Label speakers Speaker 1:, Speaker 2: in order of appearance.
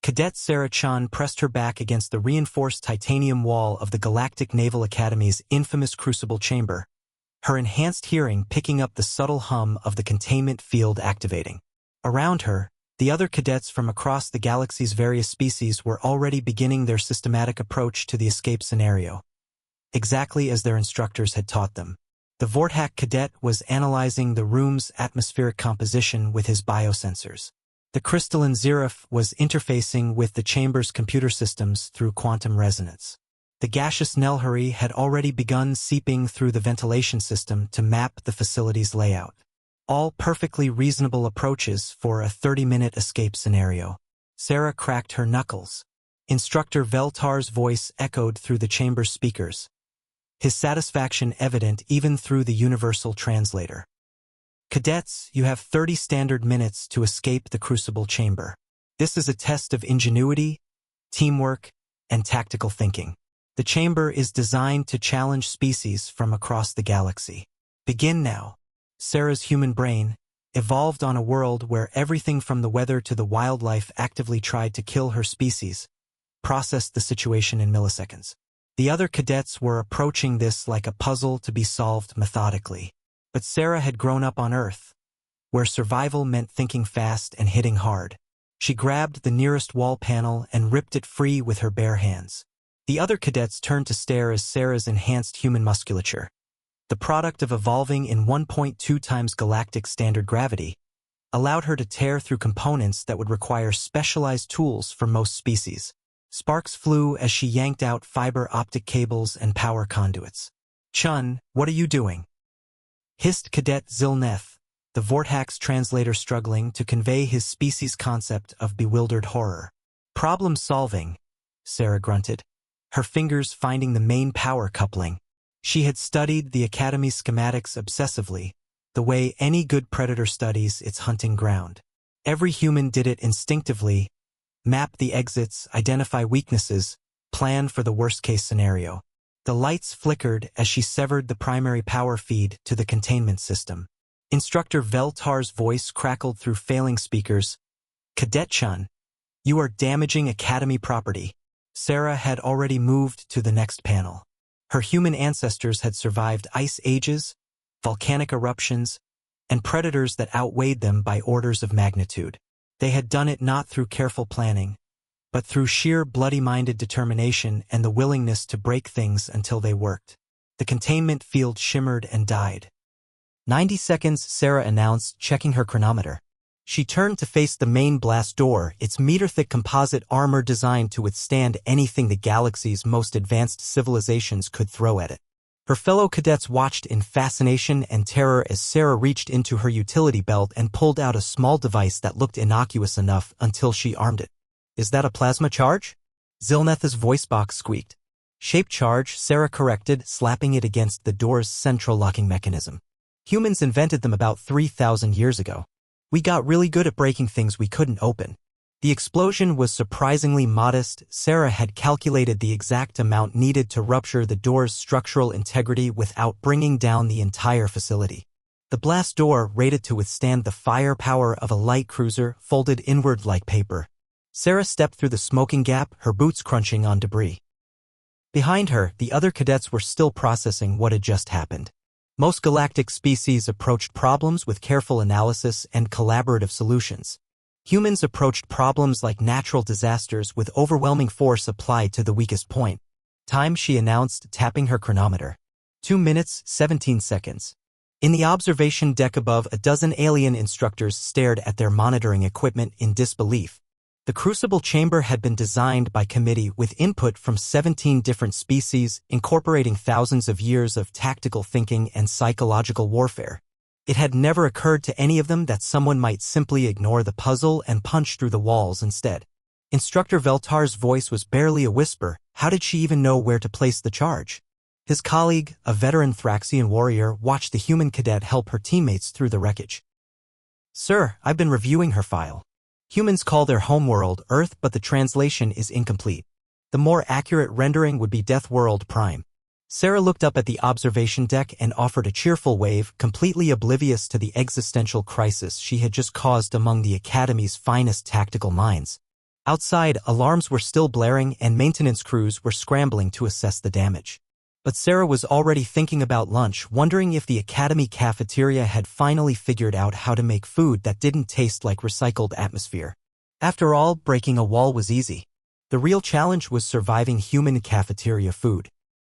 Speaker 1: Cadet Sarah Chun pressed her back against the reinforced titanium wall of the Galactic Naval Academy's infamous crucible chamber, her enhanced hearing picking up the subtle hum of the containment field activating. Around her, the other cadets from across the galaxy's various species were already beginning their systematic approach to the escape scenario, exactly as their instructors had taught them. The Vortak cadet was analyzing the room's atmospheric composition with his biosensors. The crystalline Zerif was interfacing with the chamber's computer systems through quantum resonance. The gaseous Nelhari had already begun seeping through the ventilation system to map the facility's layout. All perfectly reasonable approaches for a 30-minute escape scenario. Sarah cracked her knuckles. Instructor Veltar's voice echoed through the chamber's speakers, his satisfaction evident even through the universal translator. Cadets, you have 30 standard minutes to escape the crucible chamber. This is a test of ingenuity, teamwork, and tactical thinking. The chamber is designed to challenge species from across the galaxy. Begin now. Sarah's human brain, evolved on a world where everything from the weather to the wildlife actively tried to kill her species, processed the situation in milliseconds. The other cadets were approaching this like a puzzle to be solved methodically. But Sarah had grown up on Earth, where survival meant thinking fast and hitting hard. She grabbed the nearest wall panel and ripped it free with her bare hands. The other cadets turned to stare as Sarah's enhanced human musculature, the product of evolving in 1.2 times galactic standard gravity, allowed her to tear through components that would require specialized tools for most species. Sparks flew as she yanked out fiber optic cables and power conduits. "Chun, what are you doing?" hissed Cadet Zilneth, the Vortak's translator struggling to convey his species' concept of bewildered horror. "Problem solving," Sarah grunted, her fingers finding the main power coupling. She had studied the Academy's schematics obsessively, the way any good predator studies its hunting ground. Every human did it instinctively: map the exits, identify weaknesses, plan for the worst-case scenario. The lights flickered as she severed the primary power feed to the containment system. Instructor Veltar's voice crackled through failing speakers. "Cadet Chun, you are damaging Academy property." Sarah had already moved to the next panel. Her human ancestors had survived ice ages, volcanic eruptions, and predators that outweighed them by orders of magnitude. They had done it not through careful planning, but through sheer bloody-minded determination and the willingness to break things until they worked. The containment field shimmered and died. 90 seconds, Sarah announced, checking her chronometer. She turned to face the main blast door, its meter-thick composite armor designed to withstand anything the galaxy's most advanced civilizations could throw at it. Her fellow cadets watched in fascination and terror as Sarah reached into her utility belt and pulled out a small device that looked innocuous enough until she armed it. "Is that a plasma charge?" Zilneth's voice box squeaked. "Shape charge," Sarah corrected, slapping it against the door's central locking mechanism. "Humans invented them about 3,000 years ago. We got really good at breaking things we couldn't open." The explosion was surprisingly modest. Sarah had calculated the exact amount needed to rupture the door's structural integrity without bringing down the entire facility. The blast door, rated to withstand the firepower of a light cruiser, folded inward like paper. Sarah stepped through the smoking gap, her boots crunching on debris. Behind her, the other cadets were still processing what had just happened. Most galactic species approached problems with careful analysis and collaborative solutions. Humans approached problems like natural disasters with overwhelming force applied to the weakest point. "Time," she announced, tapping her chronometer. 2 minutes, 17 seconds. In the observation deck above, a dozen alien instructors stared at their monitoring equipment in disbelief. The crucible chamber had been designed by committee with input from 17 different species, incorporating thousands of years of tactical thinking and psychological warfare. It had never occurred to any of them that someone might simply ignore the puzzle and punch through the walls instead. Instructor Veltar's voice was barely a whisper. How did she even know where to place the charge? His colleague, a veteran Thraxian warrior, watched the human cadet help her teammates through the wreckage. "Sir, I've been reviewing her file. Humans call their homeworld Earth, but the translation is incomplete. The more accurate rendering would be Deathworld Prime." Sarah looked up at the observation deck and offered a cheerful wave, completely oblivious to the existential crisis she had just caused among the Academy's finest tactical minds. Outside, alarms were still blaring and maintenance crews were scrambling to assess the damage. But Sarah was already thinking about lunch, wondering if the academy cafeteria had finally figured out how to make food that didn't taste like recycled atmosphere. After all, breaking a wall was easy. The real challenge was surviving human cafeteria food.